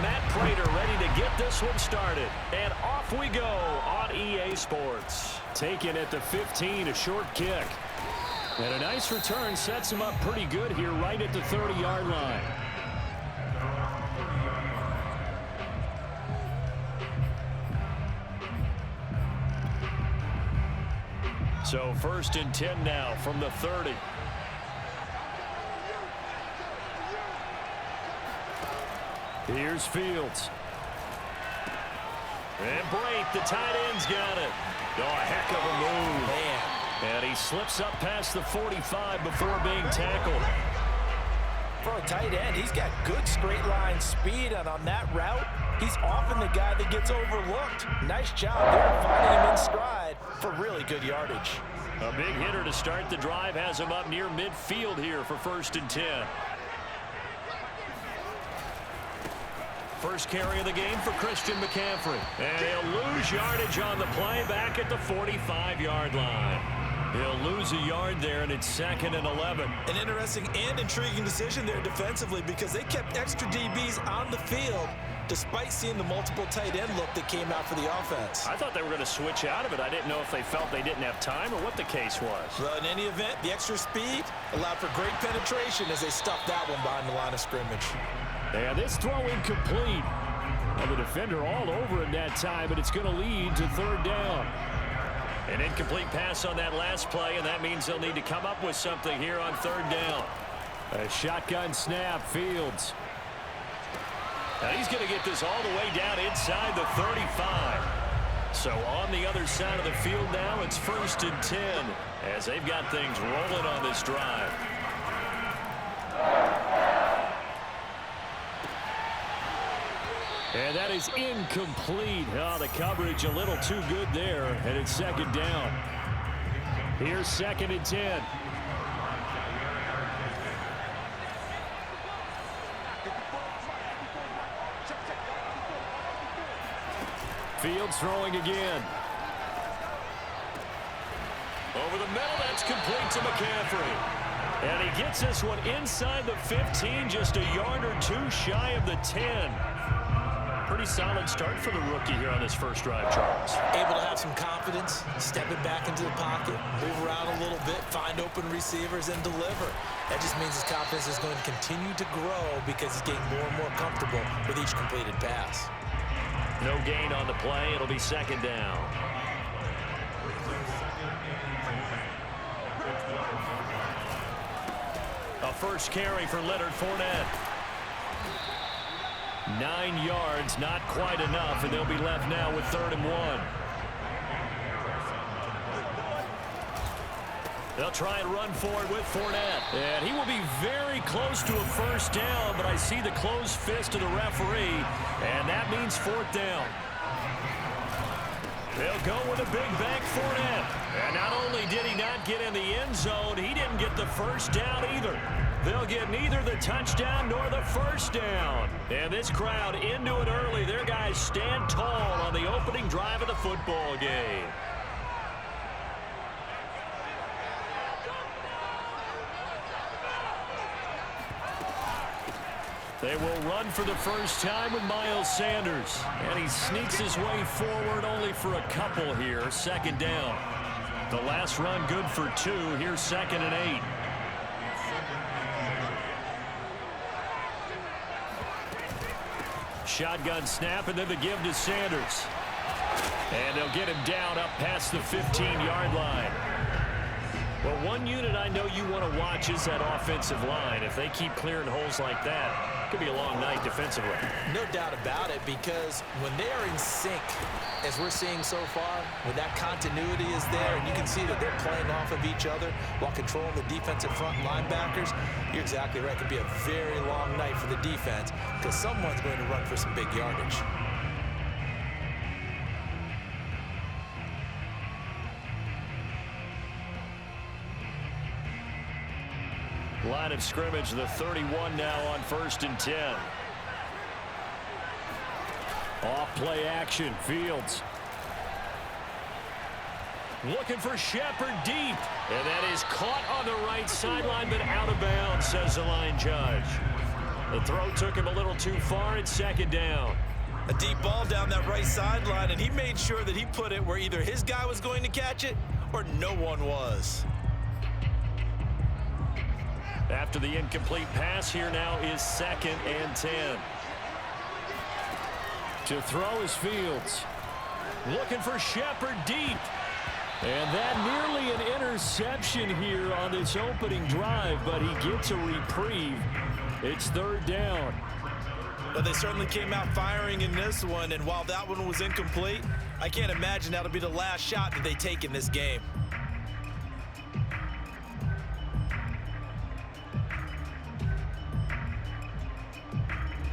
Matt Prater ready to get this one started. And off we go on EA Sports. Taken at the 15, a short kick. And a nice return sets him up pretty good here right at the 30-yard line. So 1st and 10 now from the 30. Here's Fields. And Brate, the tight end's got it. Oh, a heck of a move. Man. And he slips up past the 45 before being tackled. For a tight end, he's got good straight line speed, and on that route, he's often the guy that gets overlooked. Nice job there finding him in stride for really good yardage. A big hitter to start the drive has him up near midfield here for 1st and 10. First carry of the game for Christian McCaffrey. And he'll lose yardage on the play back at the 45-yard line. He'll lose a yard there, and it's 2nd and 11. An interesting and intriguing decision there defensively because they kept extra DBs on the field despite seeing the multiple tight end look that came out for the offense. I thought they were going to switch out of it. I didn't know if they felt they didn't have time or what the case was. Well, in any event, the extra speed allowed for great penetration as they stuffed that one behind the line of scrimmage. And this throw incomplete. Well, the defender all over it that time, but it's going to lead to 3rd down. An incomplete pass on that last play, and that means they'll need to come up with something here on 3rd down. A shotgun snap, Fields. Now he's going to get this all the way down inside the 35. So on the other side of the field now, it's 1st and 10 as they've got things rolling on this drive. And that is incomplete. Oh, the coverage a little too good there, and it's 2nd down. Here's 2nd and 10. Fields throwing again. Over the middle, that's complete to McCaffrey. And he gets this one inside the 15, just a yard or two shy of the 10. Pretty solid start for the rookie here on this first drive, Charles. Able to have some confidence, stepping back into the pocket, move around a little bit, find open receivers, and deliver. That just means his confidence is going to continue to grow because he's getting more and more comfortable with each completed pass. No gain on the play. It'll be 2nd down. A first carry for Leonard Fournette. 9 yards, not quite enough, and they'll be left now with 3rd and 1. They'll try and run for it with Fournette. And he will be very close to a 1st down, but I see the closed fist of the referee, and that means 4th down. They'll go with a big bank Fournette. And not only did he not get in the end zone, he didn't get the 1st down either. They'll get neither the touchdown nor the 1st down. And this crowd into it early. Their guys stand tall on the opening drive of the football game. They will run for the first time with Miles Sanders. And he sneaks his way forward only for a couple here. 2nd down. The last run good for 2. Here's 2nd and 8. Shotgun snap, and then the give to Sanders. And they'll get him down up past the 15-yard line. Well, one unit I know you want to watch is that offensive line. If they keep clearing holes like that, it could be a long night defensively. No doubt about it, because when they are in sync, as we're seeing so far, when that continuity is there and you can see that they're playing off of each other while controlling the defensive front linebackers, you're exactly right. It could be a very long night for the defense because someone's going to run for some big yardage. Line of scrimmage, the 31 now on 1st and 10. Off play action, Fields. Looking for Shepard deep. And that is caught on the right sideline, but out of bounds, says the line judge. The throw took him a little too far. It's second down. A deep ball down that right sideline, and he made sure that he put it where either his guy was going to catch it or no one was. After the incomplete pass, here now is 2nd and 10. To throw is Fields. Looking for Shepard deep. And that nearly an interception here on this opening drive, but he gets a reprieve. It's 3rd down. But they certainly came out firing in this one, and while that one was incomplete, I can't imagine that'll be the last shot that they take in this game.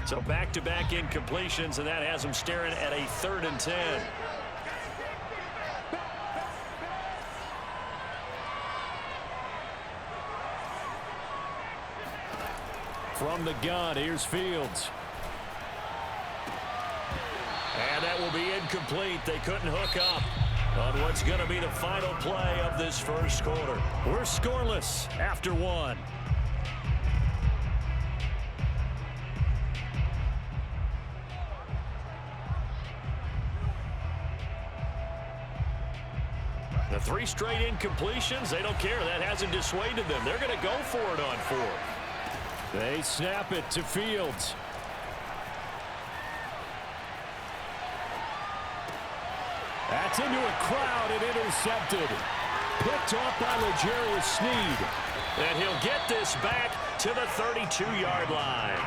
So back-to-back incompletions, and that has them staring at a 3rd and 10. From the gun, here's Fields. And that will be incomplete. They couldn't hook up on what's going to be the final play of this first quarter. We're scoreless after 1. The 3 straight incompletions, they don't care. That hasn't dissuaded them. They're going to go for it on 4th. They snap it to Fields. That's into a crowd and intercepted. Picked off by L'Jarius Sneed. And he'll get this back to the 32-yard line.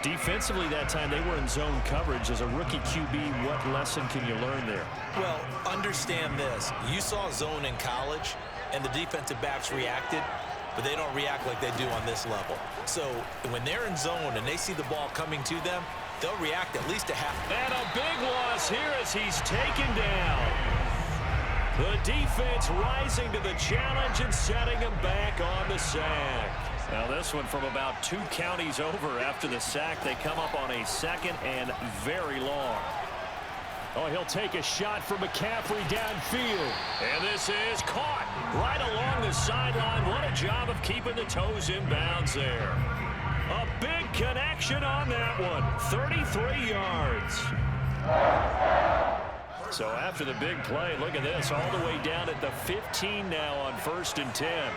Defensively that time, they were in zone coverage. As a rookie QB, what lesson can you learn there? Well, understand this. You saw zone in college, and the defensive backs reacted, but they don't react like they do on this level. So when they're in zone and they see the ball coming to them, they'll react at least a half. And a big loss here as he's taken down. The defense rising to the challenge and setting him back on the sack. Now this one from about 2 counties over after the sack. They come up on a 2nd and very long. Oh, he'll take a shot from McCaffrey downfield. And this is caught right along the sideline. What a job of keeping the toes in bounds there. A big connection on that one. 33 yards. So after the big play, look at this. All the way down at the 15 now on 1st and 10.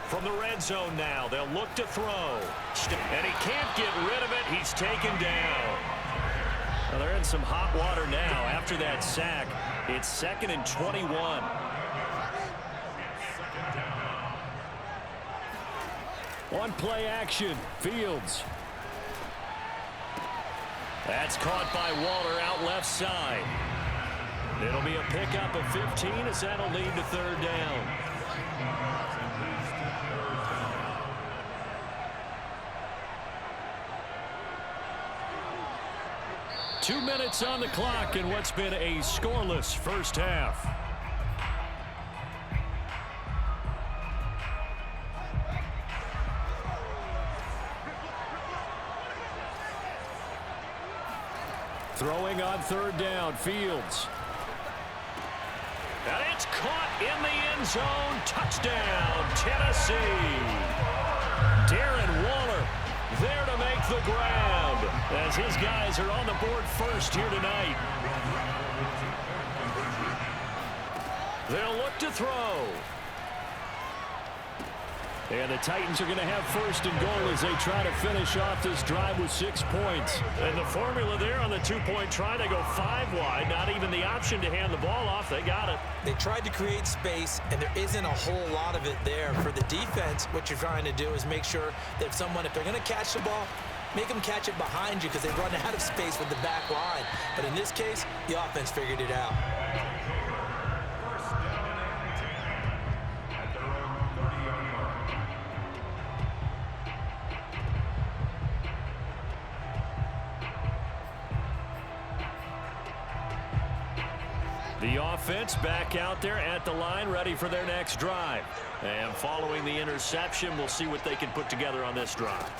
From the red zone now, they'll look to throw. And he can't get rid of it. He's taken down. Well, they're in some hot water now after that sack. It's 2nd and 21. One play action. Fields. That's caught by Waller out left side. It'll be a pickup of 15 as that'll lead to 3rd down. Two minutes on the clock in what's been a scoreless first half. Throwing on 3rd down, Fields. And it's caught in the end zone. Touchdown, Tennessee. Darren Waller there to make the grab as his guys are on the board first here tonight. They'll look to throw. And the Titans are going to have 1st and goal as they try to finish off this drive with 6 points. And the formula there on the 2-point try, they go 5 wide. Not even the option to hand the ball off. They got it. They tried to create space, and there isn't a whole lot of it there. For the defense, what you're trying to do is make sure that if they're going to catch the ball, make them catch it behind you because they run out of space with the back line. But in this case, the offense figured it out. The offense back out there at the line, ready for their next drive. And following the interception, we'll see what they can put together on this drive.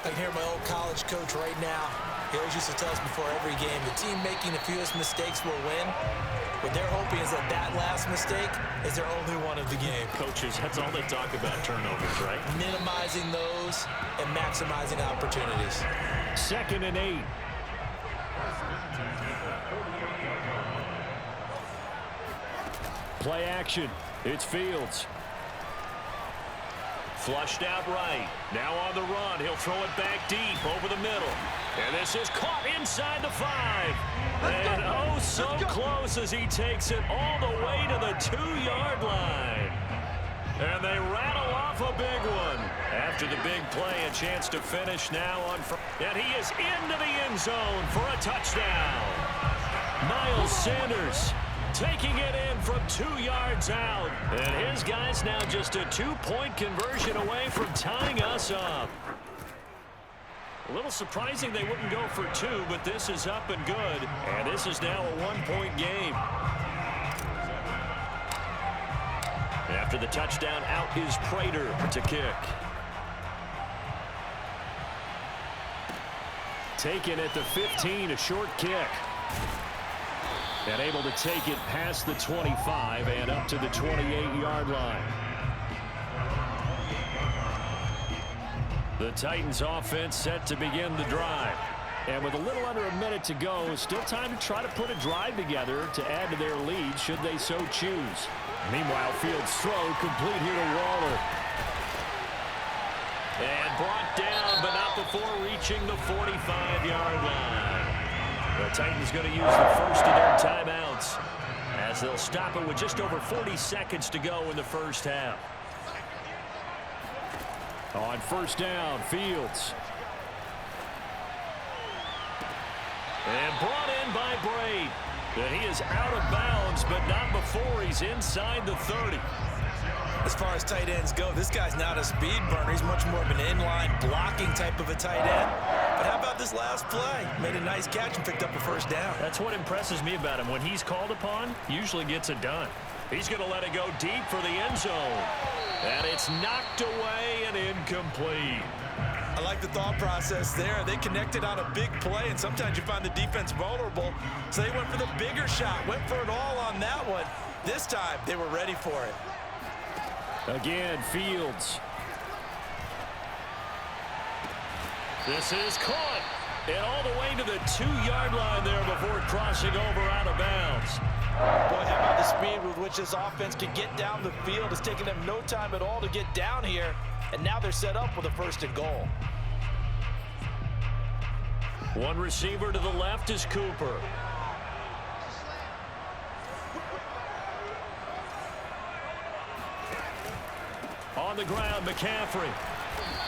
I can hear my old college coach right now. He always used to tell us before every game, the team making the fewest mistakes will win. What they're hoping is that that last mistake is their only one of the game. Coaches, that's all they talk about, turnovers, right? Minimizing those and maximizing opportunities. 2nd and 8. Play action. It's Fields. Flushed out right. Now on the run. He'll throw it back deep over the middle. And this is caught inside the 5. And oh, so close as he takes it all the way to the 2-yard line. And they rattle off a big one. After the big play, a chance to finish now on. And he is into the end zone for a touchdown. Miles Sanders taking it in from 2 yards out. And his guys now just a 2-point conversion away from tying us up. A little surprising they wouldn't go for 2, but this is up and good. And this is now a 1-point game. After the touchdown, out is Prater to kick. Taken at the 15, a short kick. And able to take it past the 25 and up to the 28-yard line. The Titans offense set to begin the drive. And with a little under a minute to go, still time to try to put a drive together to add to their lead should they so choose. Meanwhile, Fields' throw complete here to Waller. And brought down, but not before reaching the 45-yard line. The Titans going to use the first of their timeouts as they'll stop it with just over 40 seconds to go in the first half. On first down, Fields. And brought in by Braid. And he is out of bounds, but not before he's inside the 30. As far as tight ends go, this guy's not a speed burner. He's much more of an inline blocking type of a tight end. But how about this last play? Made a nice catch and picked up a first down. That's what impresses me about him. When he's called upon, usually gets it done. He's going to let it go deep for the end zone. And it's knocked away and incomplete. I like the thought process there. They connected on a big play, and sometimes you find the defense vulnerable. So they went for the bigger shot, went for it all on that one. This time, they were ready for it. Again, Fields. This is caught. And all the way to the 2-yard line there before crossing over out of bounds. Boy, how about the speed with which this offense can get down the field? It's taken them no time at all to get down here. And now they're set up with a 1st and goal. One receiver to the left is Cooper. On the ground, McCaffrey.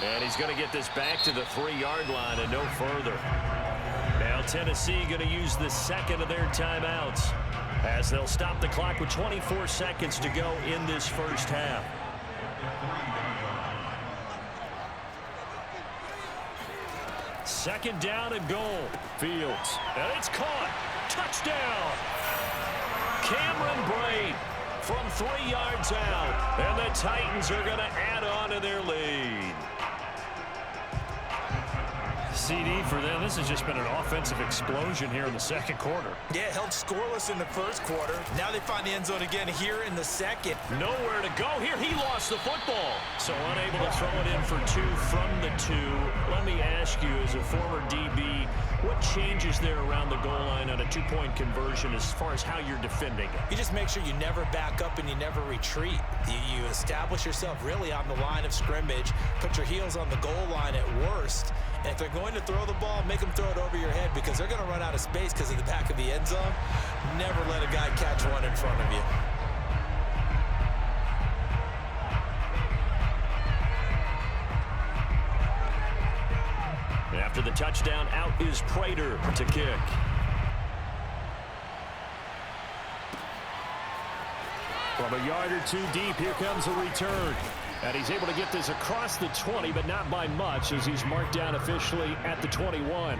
And he's going to get this back to the 3-yard line and no further. Now Tennessee going to use the second of their timeouts as they'll stop the clock with 24 seconds to go in this first half. Second down and goal. Fields. And it's caught. Touchdown. Cameron Braid from 3 yards out. And the Titans are going to add on to their lead. CD for them. This has just been an offensive explosion here in the second quarter. Yeah, held scoreless in the first quarter. Now they find the end zone again here in the second. Nowhere to go here. He lost the football. So unable to throw it in for 2 from the 2. Let me ask you, as a former DB, what changes there around the goal line on a 2-point conversion as far as how you're defending it? You just make sure you never back up and you never retreat. You establish yourself really on the line of scrimmage, put your heels on the goal line at worst. And if they're going to throw the ball, make them throw it over your head because they're going to run out of space because of the back of the end zone. Never let a guy catch one in front of you. After the touchdown, out is Prater to kick. From a yard or 2 deep, here comes a return. And he's able to get this across the 20, but not by much as he's marked down officially at the 21.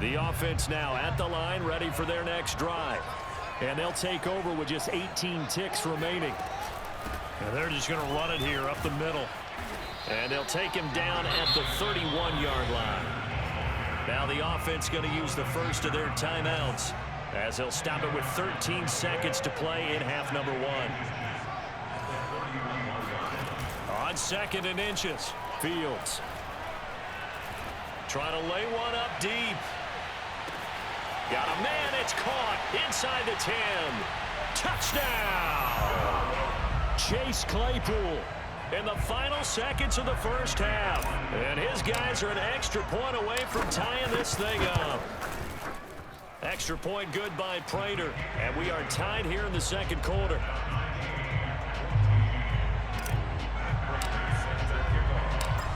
The offense now at the line, ready for their next drive. And they'll take over with just 18 ticks remaining. And they're just going to run it here up the middle. And they'll take him down at the 31-yard line. Now the offense going to use the first of their timeouts as they'll stop it with 13 seconds to play in half number 1. On 2nd and inches, Fields. Trying to lay one up deep. Got a man, it's caught inside the 10. Touchdown! Chase Claypool in the final seconds of the first half. And his guys are an extra point away from tying this thing up. Extra point good by Prater. And we are tied here in the second quarter.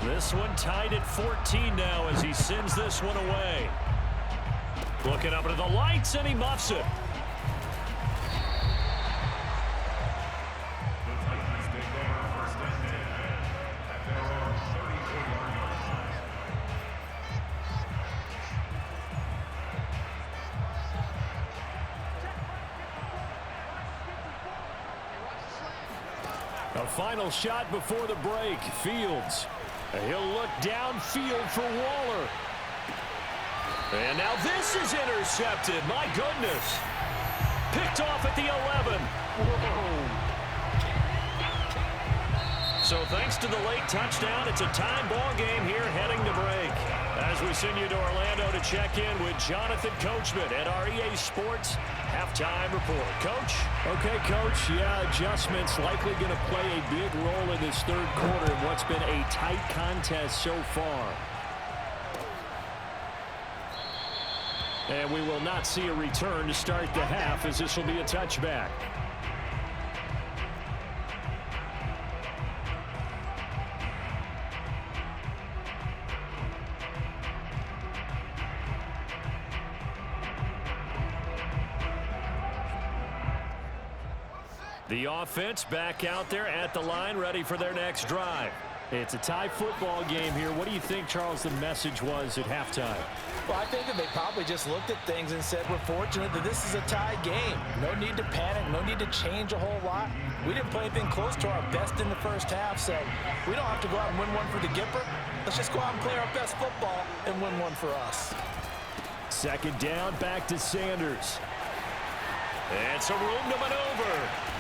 This one tied at 14 now as he sends this one away. Looking up into the lights, and he muffs it. A final shot before the break. Fields. He'll look downfield for Waller. And now this is intercepted. My goodness. Picked off at the 11. Whoa. So thanks to the late touchdown, it's a time ball game here heading to break. As we send you to Orlando to check in with Jonathan Coachman at our EA Sports halftime report. Coach? Okay, Coach. Yeah, adjustments likely going to play a big role in this third quarter in what's been a tight contest so far. And we will not see a return to start the half, as this will be a touchback. The offense back out there at the line, ready for their next drive. It's a tie football game here. What do you think, Charles, the message was at halftime? Well, I think that they probably just looked at things and said, we're fortunate that this is a tie game. No need to panic, no need to change a whole lot. We didn't play anything close to our best in the first half, so we don't have to go out and win one for the Gipper. Let's just go out and play our best football and win one for us. Second down, back to Sanders. And some room to maneuver.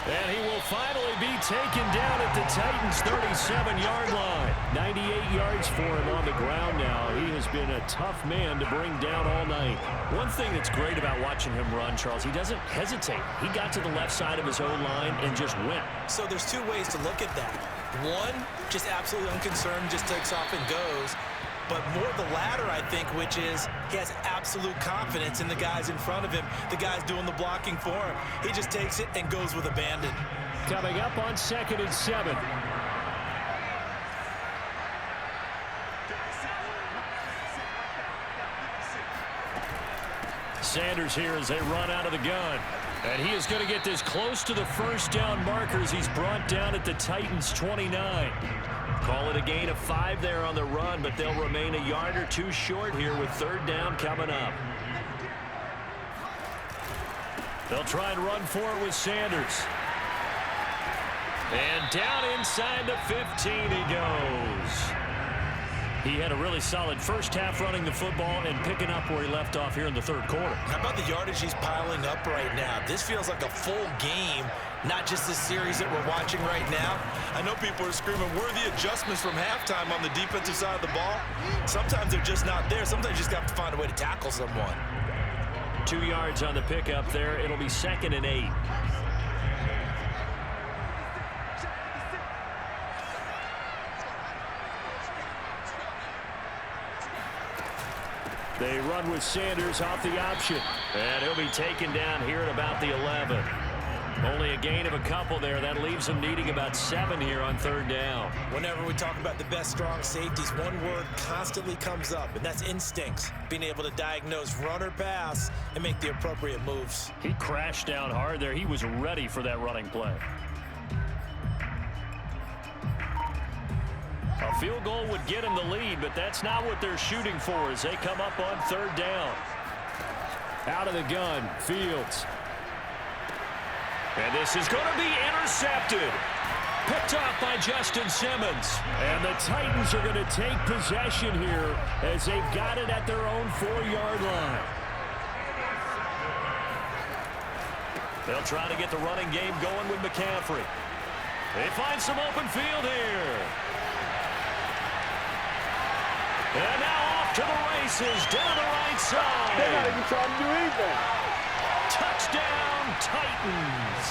And he will finally be taken down at the Titans' 37-yard line. 98 yards for him on the ground now. He has been a tough man to bring down all night. One thing that's great about watching him run, Charles, he doesn't hesitate. He got to the left side of his own line and just went. So there's two ways to look at that. One, just absolutely unconcerned, just takes off and goes. But more the latter, I think, which is he has absolute confidence in the guys in front of him, the guys doing the blocking for him. He just takes it and goes with abandon. Coming up on 2nd and 7. Sanders here as they run out of the gun. And he is going to get this close to the first down markers. He's brought down at the Titans' 29. Call it a gain of 5 there on the run, but they'll remain a yard or two short here with third down coming up. They'll try and run for it with Sanders. And down inside the 15 he goes. He had a really solid first half running the football and picking up where he left off here in the third quarter. How about the yardage he's piling up right now? This feels like a full game, not just this series that we're watching right now. I know people are screaming, where are the adjustments from halftime on the defensive side of the ball? Sometimes they're just not there. Sometimes you just have to find a way to tackle someone. 2 yards on the pickup there. It'll be 2nd and 8. They run with Sanders off the option. And he'll be taken down here at about the 11. Only a gain of a couple there. That leaves them needing about 7 here on third down. Whenever we talk about the best strong safeties, one word constantly comes up, and that's instincts. Being able to diagnose run or pass and make the appropriate moves. He crashed down hard there. He was ready for that running play. A field goal would get him the lead, but that's not what they're shooting for as they come up on third down. Out of the gun, Fields. And this is going to be intercepted. Picked off by Justin Simmons. And the Titans are going to take possession here as they've got it at their own 4-yard line. They'll try to get the running game going with McCaffrey. They find some open field here. And now off to the races down the right side. They're not even trying to do anything. Touchdown, Titans.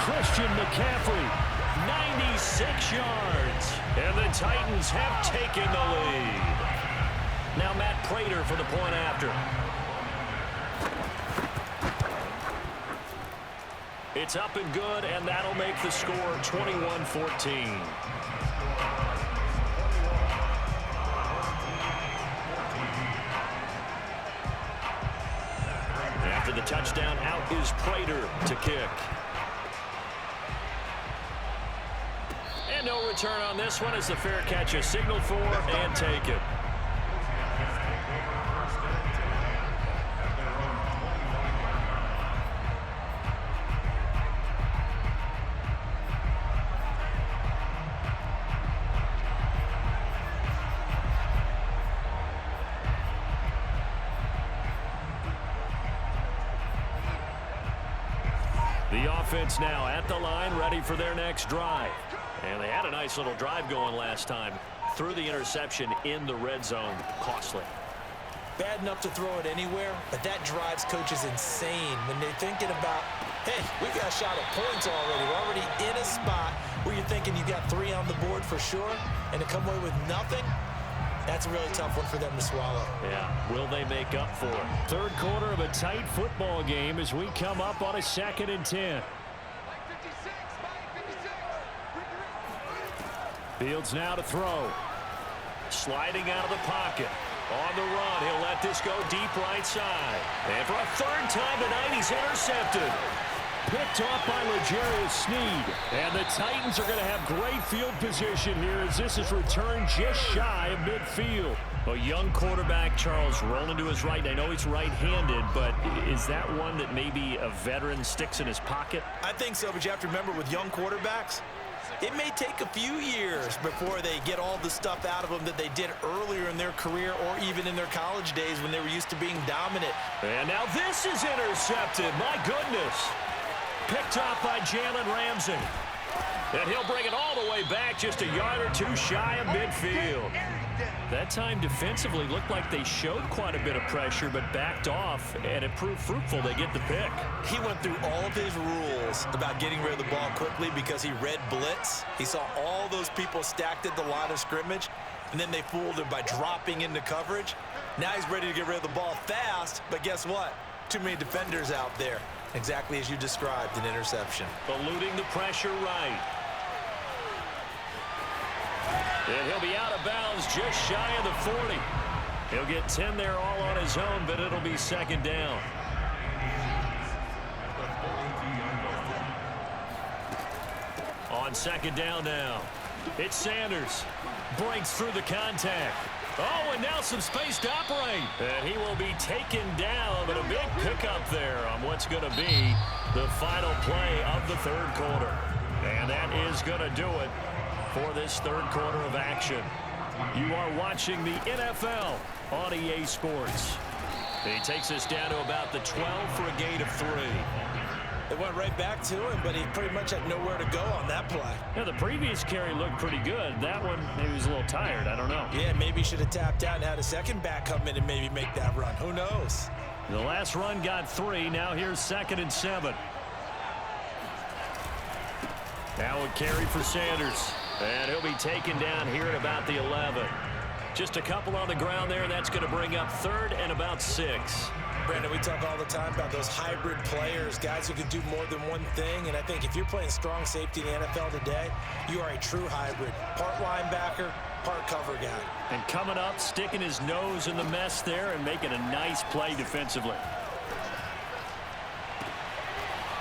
Christian McCaffrey, 96 yards. And the Titans have taken the lead. Now Matt Prater for the point after. It's up and good, and that'll make the score 21-14. After the touchdown, out is Prater to kick. And no return on this one as the fair catch is signaled for and taken. The offense now at the line, ready for their next drive. And they had a nice little drive going last time. Threw the interception in the red zone. Costly. Bad enough to throw it anywhere, but that drives coaches insane when they're thinking about, hey, we got a shot at points already. We're already in a spot where you're thinking you got 3 on the board for sure, and to come away with nothing, that's a really tough one for them to swallow. Yeah, will they make up for it? Third quarter of a tight football game as we come up on a 2nd and 10. Fields now to throw. Sliding out of the pocket. On the run, he'll let this go deep right side. And for a 3rd time tonight, he's intercepted. Picked off by L'Jarius Sneed. And the Titans are going to have great field position here as this is returned just shy of midfield. A young quarterback, Charles, rolling to his right. I know he's right-handed, but is that one that maybe a veteran sticks in his pocket? I think so, but you have to remember with young quarterbacks, it may take a few years before they get all the stuff out of them that they did earlier in their career or even in their college days when they were used to being dominant. And now this is intercepted. My goodness. Picked off by Jalen Ramsey. And he'll bring it all the way back just a yard or 2 shy of midfield. That time defensively looked like they showed quite a bit of pressure but backed off, and it proved fruitful. They get the pick. He went through all of his rules about getting rid of the ball quickly because he read blitz. He saw all those people stacked at the line of scrimmage, and then they fooled him by dropping into coverage. Now he's ready to get rid of the ball fast, but guess what? Too many defenders out there. Exactly as you described, an interception. Eluding the pressure right. And he'll be out of bounds just shy of the 40. He'll get 10 there all on his own, but it'll be 2nd down. On 2nd down now. It's Sanders. Breaks through the contact. Oh, and now some space to operate. And he will be taken down, but a big pickup there on what's going to be the final play of the 3rd quarter. And that is going to do it for this 3rd quarter of action. You are watching the NFL on EA Sports. He takes us down to about the 12 for a gain of 3. It went right back to him, but he pretty much had nowhere to go on that play. Yeah, the previous carry looked pretty good. That one, maybe he was a little tired. I don't know. Yeah, maybe he should have tapped out and had a second back come in and maybe make that run. Who knows? The last run got 3. Now here's 2nd and 7. Now a carry for Sanders. And he'll be taken down here at about the 11. Just a couple on the ground there, and that's going to bring up 3rd and about 6. Brandon, we talk all the time about those hybrid players, guys who can do more than one thing. And I think if you're playing strong safety in the NFL today, you are a true hybrid. Part linebacker, part cover guy. And coming up, sticking his nose in the mess there and making a nice play defensively.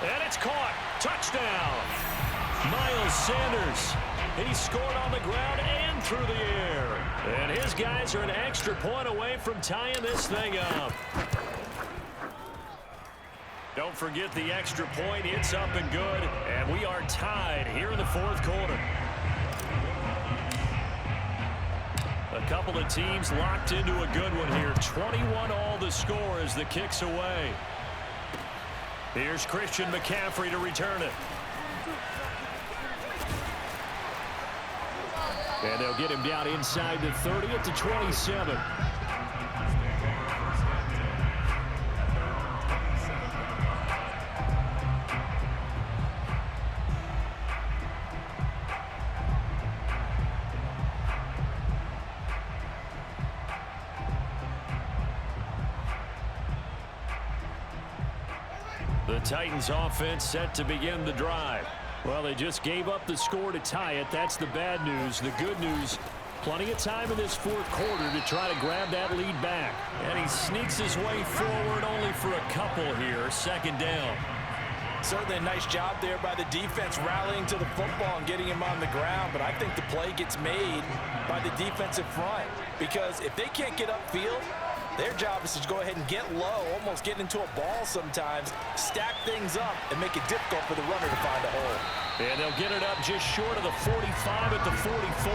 And it's caught. Touchdown. Miles Sanders. He scored on the ground and through the air. And his guys are an extra point away from tying this thing up. Don't forget the extra point. It's up and good. And we are tied here in the fourth quarter. A couple of teams locked into a good one here. 21 all the score as the kick's away. Here's Christian McCaffrey to return it. And they'll get him down inside the 30 at the 27. The Titans offense set to begin the drive. Well, they just gave up the score to tie it. That's the bad news. The good news, plenty of time in this fourth quarter to try to grab that lead back. And he sneaks his way forward only for a couple here. Second down. Certainly a nice job there by the defense rallying to the football and getting him on the ground. But I think the play gets made by the defensive front. Because if they can't get upfield, their job is to go ahead and get low, almost get into a ball sometimes, stack things up, and make it difficult for the runner to find a hole. And they'll get it up just short of the 45 at the 44.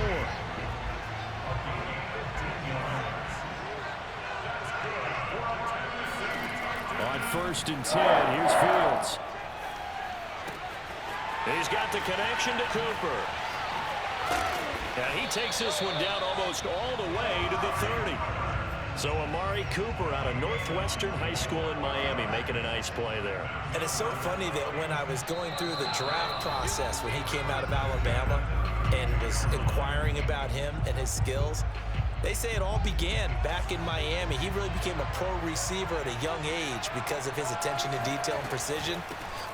On 1st and 10, here's Fields. He's got the connection to Cooper. And he takes this one down almost all the way to the 30. So Amari Cooper out of Northwestern High School in Miami making a nice play there. And it's so funny that when I was going through the draft process when he came out of Alabama and was inquiring about him and his skills, they say it all began back in Miami. He really became a pro receiver at a young age because of his attention to detail and precision.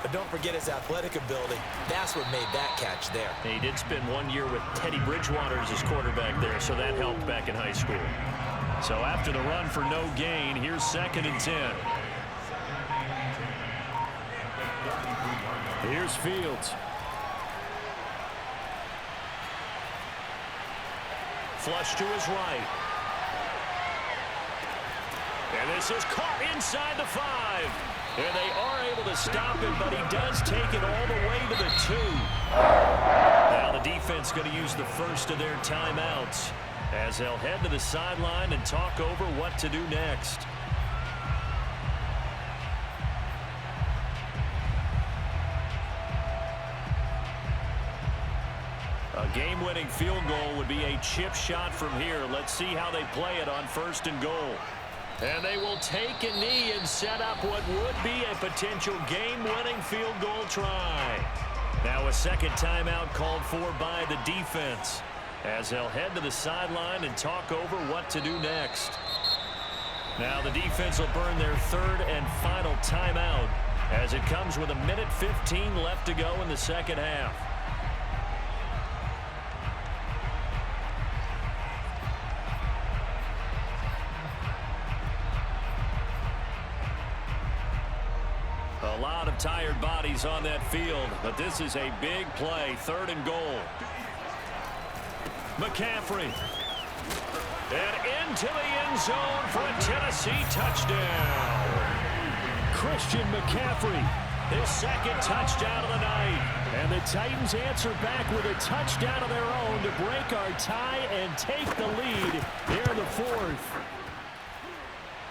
But don't forget his athletic ability. That's what made that catch there. He did spend 1 year with Teddy Bridgewater as his quarterback there, so that helped back in high school. So after the run for no gain, here's 2nd and 10. Here's Fields. Flush to his right. And this is caught inside the 5. And they are able to stop him, but he does take it all the way to the 2. Now the defense going to use the first of their timeouts as they'll head to the sideline and talk over what to do next. A game-winning field goal would be a chip shot from here. Let's see how they play it on 1st and goal. And they will take a knee and set up what would be a potential game-winning field goal try. Now a second timeout called for by the defense as they'll head to the sideline and talk over what to do next. Now the defense will burn their 3rd and final timeout as it comes with 1:15 left to go in the second half. A lot of tired bodies on that field, but this is a big play, 3rd and goal. McCaffrey. And into the end zone for a Tennessee touchdown. Christian McCaffrey, his 2nd touchdown of the night. And the Titans answer back with a touchdown of their own to break our tie and take the lead here in the 4th.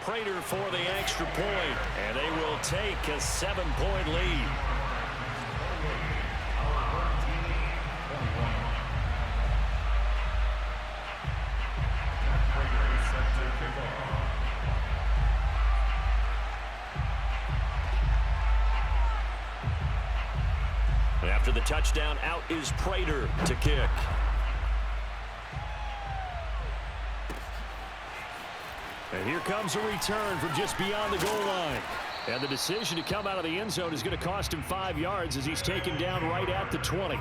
Prater for the extra point, and they will take a 7-point lead. After the touchdown, out is Prater to kick. And here comes a return from just beyond the goal line. And the decision to come out of the end zone is going to cost him 5 yards as he's taken down right at the 20.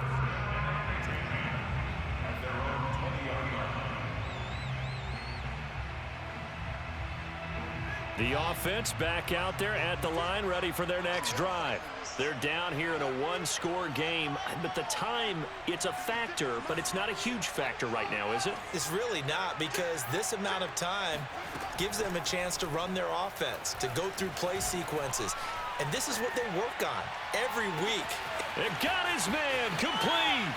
The offense back out there at the line, ready for their next drive. They're down here in a one-score game, but the time, it's a factor, but it's not a huge factor right now, is it? It's really not, because this amount of time gives them a chance to run their offense, to go through play sequences. And this is what they work on every week. It got his man complete.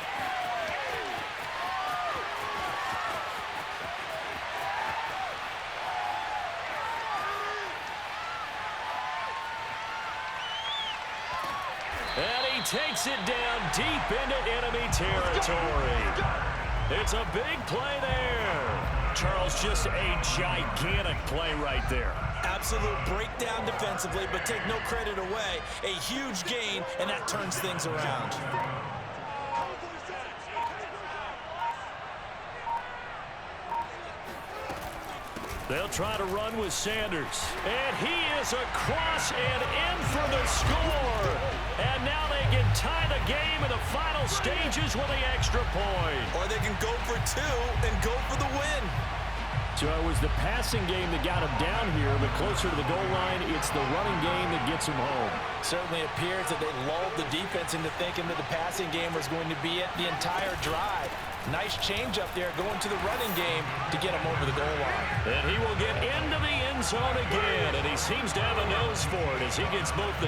And he takes it down deep into enemy territory. It's a big play there. Charles, just a gigantic play right there. Absolute breakdown defensively, but take no credit away. A huge gain, and that turns things around. They'll try to run with Sanders. And he is across and in for the score. And now they can tie the game in the final stages with the extra point. Or they can go for two and go for the win. So it was the passing game that got him down here, but closer to the goal line, it's the running game that gets him home. Certainly appears that they lulled the defense into thinking that the passing game was going to be it the entire drive. Nice change up there going to the running game to get him over the goal line. And he will get into the end zone again, and he seems to have a nose for it as he gets both the